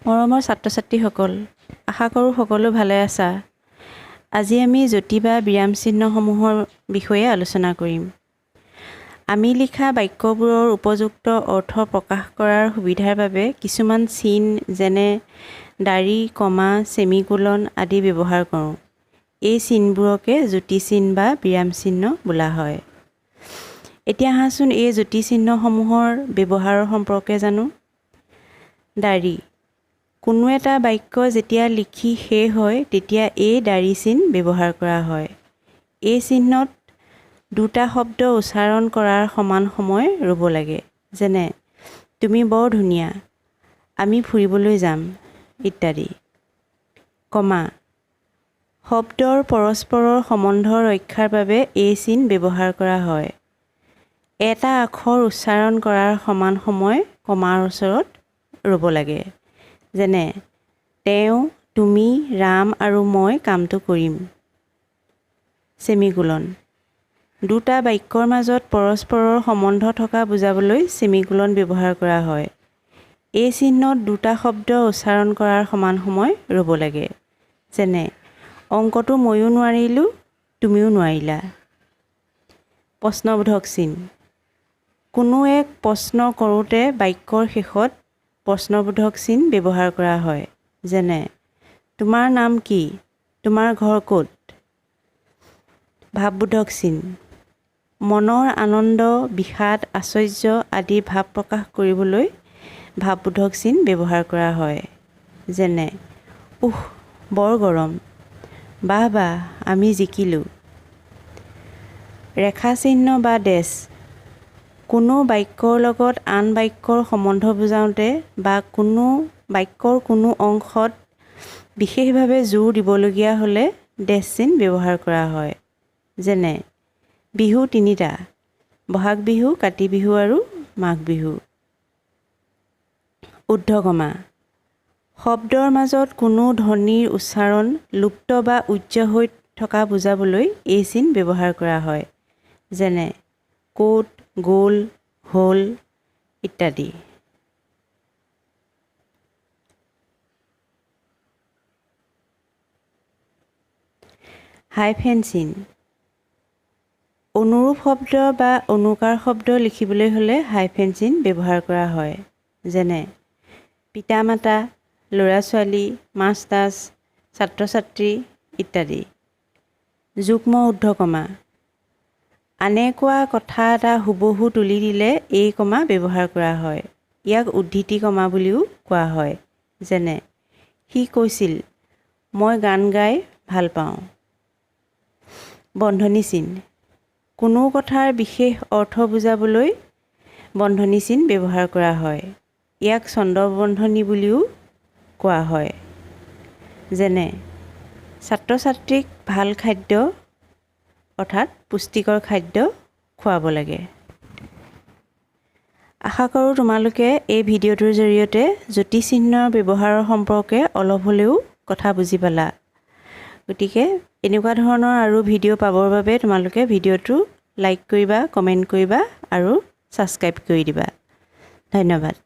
মৰমৰ ছাত্ৰ-ছাত্ৰীসকল, আশা কৰোঁ সকলো ভালে আছা। আজি আমি যতি বা বিৰাম চিহ্নসমূহৰ বিষয়ে আলোচনা কৰিম। আমি লিখা বাক্যবোৰৰ উপযুক্ত অৰ্থ প্ৰকাশ কৰাৰ সুবিধাৰ বাবে কিছুমান চিন যেনে দাঁড়ি, কমা, সেমিকোলন আদি ব্যৱহাৰ কৰোঁ। এই চিনবোৰকে যতি চিন বা বিৰাম চিহ্ন বোলা হয়। এতিয়া আহাচোন এই যতি চিহ্নসমূহৰ ব্যৱহাৰৰ সম্পৰ্কে জানো। দাঁড়ি। কোনো এটা বাক্য যেতিয়া লিখি শেষ হয় তেতিয়া এই দাঁড়ি চিন ব্যৱহাৰ কৰা হয়। এই চিহ্নত দুটা শব্দ উচ্চাৰণ কৰাৰ সমান সময় ৰ'ব লাগে, যেনে তুমি বৰ ধুনীয়া, আমি ফুৰিবলৈ যাম ইত্যাদি। কমা। শব্দৰ পৰস্পৰৰ সম্বন্ধ ৰক্ষাৰ বাবে এই চিন ব্যৱহাৰ কৰা হয়। এটা আখৰ উচ্চাৰণ কৰাৰ সমান সময় কমাৰ ওচৰত ৰ'ব লাগে, যেনে তেওঁ, তুমি, ৰাম আৰু মই কামটো কৰিম। সেমিকোলন। দুটা বাক্যৰ মাজত পৰস্পৰৰ সম্বন্ধ থকা বুজাবলৈ সেমিকোলন ব্যৱহাৰ কৰা হয়। এই চিহ্নত দুটা শব্দ উচ্চাৰণ কৰাৰ সমান সময় ৰ'ব লাগে, যেনে অংকটো ময়ো নোৱাৰিলোঁ, তুমিও নোৱাৰিলা। প্ৰশ্নবোধক চিন। কোনো এক প্ৰশ্ন কৰোঁতে বাক্যৰ শেষত প্ৰশ্নবোধক চিন ব্যৱহাৰ কৰা হয়, যেনে তোমাৰ নাম কি, তোমাৰ ঘৰ ক'ত। ভাৱবোধক চিন। মনৰ আনন্দ, বিষাদ, আশ্চৰ্য আদি ভাৱ প্ৰকাশ কৰিবলৈ ভাৱবোধক চিন ব্যৱহাৰ কৰা হয়, যেনে উহ বৰ গৰম, বাহ বাহ আমি জিকিলোঁ। ৰেখা চিহ্ন বা ডেছ। কোনো বাক্যৰ লগত আন বাক্যৰ সম্বন্ধ বুজাওঁতে বা কোনো বাক্যৰ কোনো অংশত বিশেষভাৱে জোৰ দিবলগীয়া হ'লে ডেছ চিন ব্যৱহাৰ কৰা হয়, যেনে বিহু তিনিটা, বহাগ বিহু, কাতি বিহু আৰু মাঘ বিহু। ঊৰ্ধ্বকমা। শব্দৰ মাজত কোনো ধ্বনিৰ উচ্চাৰণ লুপ্ত বা উচ্চ হৈ থকা বুজাবলৈ এই চিন ব্যৱহাৰ কৰা হয়, যেনে ক'ত, গ'ল, হ'ল ইত্যাদি। হাইফেন চিন। অনুৰূপ শব্দ বা অনুকাৰ শব্দ লিখিবলৈ হ'লে হাইফেন চিন ব্যৱহাৰ কৰা হয়, যেনে পিতা-মাতা, ল'ৰা-ছোৱালী, মাছ-তাছ, ছাত্ৰ-ছাত্ৰী ইত্যাদি। যুগ্ম ঊৰ্ধ্বকমা। আনে কোৱা কথা এটা হুবহু তুলি দিলে এই কমা ব্যৱহাৰ কৰা হয়। ইয়াক উদ্ধৃতি কমা বুলিও কোৱা হয়, যেনে সি কৈছিল মই গান গাই ভাল পাওঁ। বন্ধনী চিন। কোনো কথাৰ বিশেষ অৰ্থ বুজাবলৈ বন্ধনী চিন ব্যৱহাৰ কৰা হয়। ইয়াক ছন্দবন্ধনী বুলিও কোৱা হয়, যেনে ছাত্ৰ-ছাত্ৰীক ভাল খাদ্য অৰ্থাৎ পুষ্টিকৰ খাদ্য খুৱাব লাগে। আশা কৰোঁ তোমালোকে এই ভিডিঅ'টোৰ জৰিয়তে যতি চিহ্নৰ ব্যৱহাৰৰ সম্পৰ্কে অলপ হ'লেও কথা বুজি পালা। গতিকে এনেকুৱা ধৰণৰ আৰু ভিডিঅ' পাবৰ বাবে তোমালোকে ভিডিঅ'টো লাইক কৰিবা, কমেণ্ট কৰিবা আৰু ছাবস্ক্ৰাইব কৰি দিবা। ধন্যবাদ।